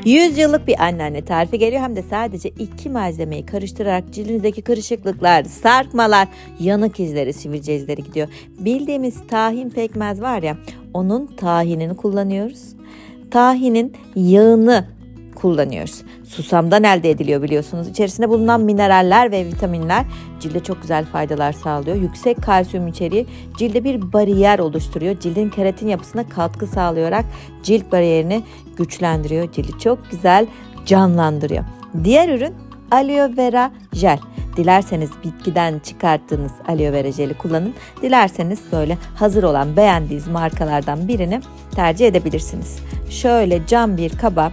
100 yıllık bir anneanne tarifi geliyor. Hem de sadece 2 malzemeyi karıştırarak cildinizdeki kırışıklıklar, sarkmalar, yanık izleri, sivilce izleri gidiyor. Bildiğimiz tahin pekmez var ya, onun tahinini kullanıyoruz. Tahinin yağını kullanıyoruz. Susamdan elde ediliyor biliyorsunuz. İçerisinde bulunan mineraller ve vitaminler cilde çok güzel faydalar sağlıyor. Yüksek kalsiyum içeriği cilde bir bariyer oluşturuyor. Cildin keratin yapısına katkı sağlayarak cilt bariyerini güçlendiriyor. Cildi çok güzel canlandırıyor. Diğer ürün aloe vera jel. Dilerseniz bitkiden çıkarttığınız aloe vera jeli kullanın. Dilerseniz böyle hazır olan beğendiğiniz markalardan birini tercih edebilirsiniz. Şöyle cam bir kaba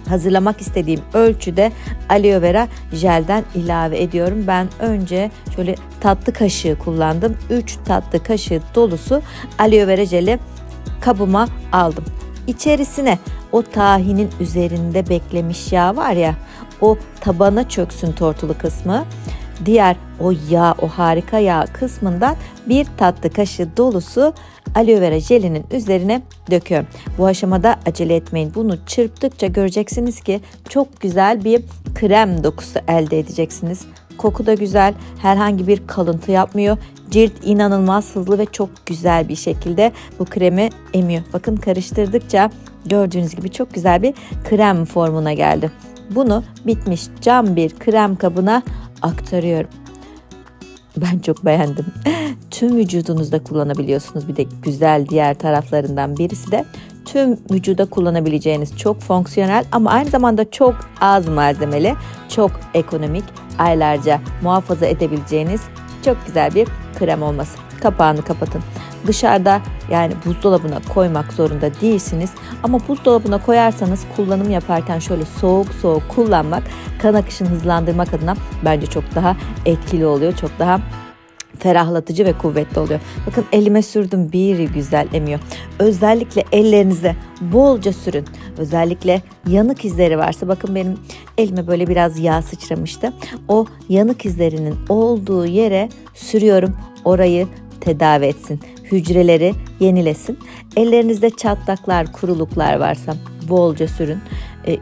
hazırlamak istediğim ölçüde aloe vera jelden ilave ediyorum. Ben önce şöyle tatlı kaşığı kullandım. 3 tatlı kaşığı dolusu aloe vera jeli kabıma aldım. İçerisine o tahinin üzerinde beklemiş yağ var ya, o tabana çöksün tortulu kısmı. Diğer o yağ, o harika yağ kısmından bir tatlı kaşığı dolusu aloe vera jelinin üzerine döküyorum. Bu aşamada acele etmeyin. Bunu çırptıkça göreceksiniz ki çok güzel bir krem dokusu elde edeceksiniz. Koku da güzel, herhangi bir kalıntı yapmıyor. Cilt inanılmaz hızlı ve çok güzel bir şekilde bu kremi emiyor. Bakın karıştırdıkça gördüğünüz gibi çok güzel bir krem formuna geldi. Bunu bitmiş cam bir krem kabına aktarıyorum. Ben çok beğendim. Tüm vücudunuzda kullanabiliyorsunuz. Bir de güzel diğer taraflarından birisi de tüm vücuda kullanabileceğiniz çok fonksiyonel ama aynı zamanda çok az malzemeli, çok ekonomik, aylarca muhafaza edebileceğiniz çok güzel bir krem olması. Kapağını kapatın. Dışarıda, yani buzdolabına koymak zorunda değilsiniz. Ama buzdolabına koyarsanız kullanım yaparken şöyle soğuk soğuk kullanmak, kan akışını hızlandırmak adına bence çok daha etkili oluyor. Çok daha ferahlatıcı ve kuvvetli oluyor. Bakın elime sürdüm, bir güzel emiyor. Özellikle ellerinize bolca sürün. Özellikle yanık izleri varsa, bakın benim elime böyle biraz yağ sıçramıştı. O yanık izlerinin olduğu yere sürüyorum. Orayı tedavi etsin. Hücreleri yenilesin. Ellerinizde çatlaklar, kuruluklar varsa bolca sürün.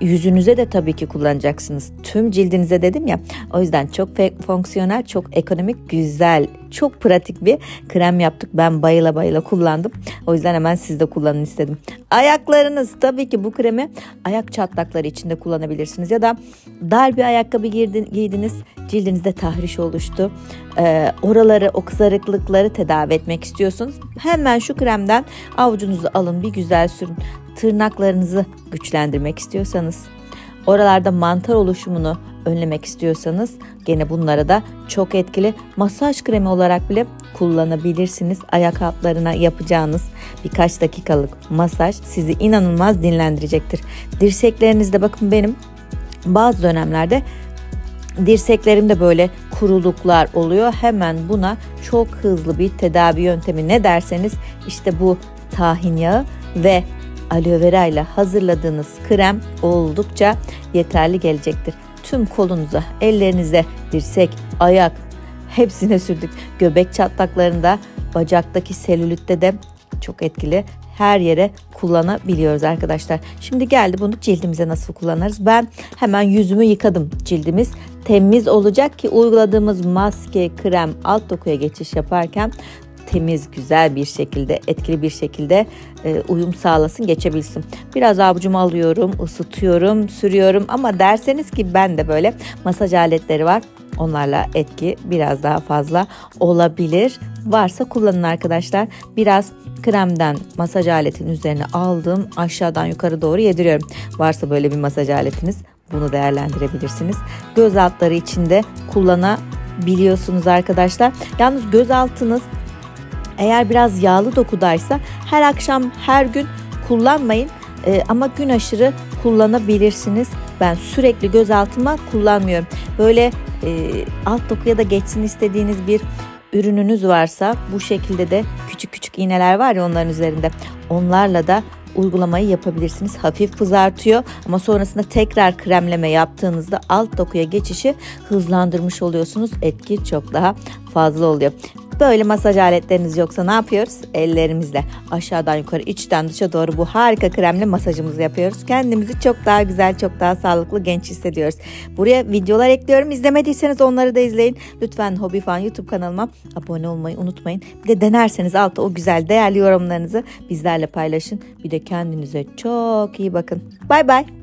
Yüzünüze de tabii ki kullanacaksınız. Tüm cildinize dedim ya. O yüzden çok fonksiyonel, çok ekonomik, güzel, çok pratik bir krem yaptık. Ben bayıla bayıla kullandım. O yüzden hemen siz de kullanın istedim. Ayaklarınız, tabii ki bu kremi ayak çatlakları içinde kullanabilirsiniz. Ya da dar bir ayakkabı giydiniz, cildinizde tahriş oluştu. Oraları, o kızarıklıkları tedavi etmek istiyorsunuz. Hemen şu kremden avucunuzu alın, bir güzel sürün. Tırnaklarınızı güçlendirmek istiyorsanız, oralarda mantar oluşumunu önlemek istiyorsanız gene bunlara da çok etkili masaj kremi olarak bile kullanabilirsiniz. Ayak altlarına yapacağınız birkaç dakikalık masaj sizi inanılmaz dinlendirecektir. Dirseklerinizde, bakın benim bazı dönemlerde dirseklerimde böyle kuruluklar oluyor. Hemen buna çok hızlı bir tedavi yöntemi, ne derseniz işte bu tahin yağı ve aloe vera ile hazırladığınız krem oldukça yeterli gelecektir. Tüm kolunuza, ellerinize, dirsek, ayak hepsine sürdük. Göbek çatlaklarında, bacaktaki selülitte de çok etkili. Her yere kullanabiliyoruz arkadaşlar. Şimdi geldi, bunu cildimize nasıl kullanırız? Ben hemen yüzümü yıkadım. Cildimiz temiz olacak ki uyguladığımız maske, krem alt dokuya geçiş yaparken temiz, güzel bir şekilde, etkili bir şekilde uyum sağlasın, geçebilsin. Biraz avucuma alıyorum, ısıtıyorum, sürüyorum ama derseniz ki ben de böyle masaj aletleri var. Onlarla etki biraz daha fazla olabilir. Varsa kullanın arkadaşlar. Biraz kremden masaj aletinin üzerine aldım. Aşağıdan yukarı doğru yediriyorum. Varsa böyle bir masaj aletiniz, bunu değerlendirebilirsiniz. Göz altları içinde kullanabiliyorsunuz arkadaşlar. Yalnız göz altınız eğer biraz yağlı dokudaysa her akşam, her gün kullanmayın. Ama gün aşırı kullanabilirsiniz. Ben sürekli göz altıma kullanmıyorum. Böyle alt dokuya da geçsin istediğiniz bir ürününüz varsa, bu şekilde de küçük küçük iğneler var ya onların üzerinde, onlarla da uygulamayı yapabilirsiniz. Hafif kızartıyor ama sonrasında tekrar kremleme yaptığınızda alt dokuya geçişi hızlandırmış oluyorsunuz. Etki çok daha fazla oluyor. Böyle masaj aletleriniz yoksa ne yapıyoruz? Ellerimizle aşağıdan yukarı, içten dışa doğru bu harika kremle masajımızı yapıyoruz. Kendimizi çok daha güzel, çok daha sağlıklı, genç hissediyoruz. Buraya videolar ekliyorum. İzlemediyseniz onları da izleyin. Lütfen Hobi Fan YouTube kanalıma abone olmayı unutmayın. Bir de denerseniz altta o güzel değerli yorumlarınızı bizlerle paylaşın. Bir de kendinize çok iyi bakın. Bay bay.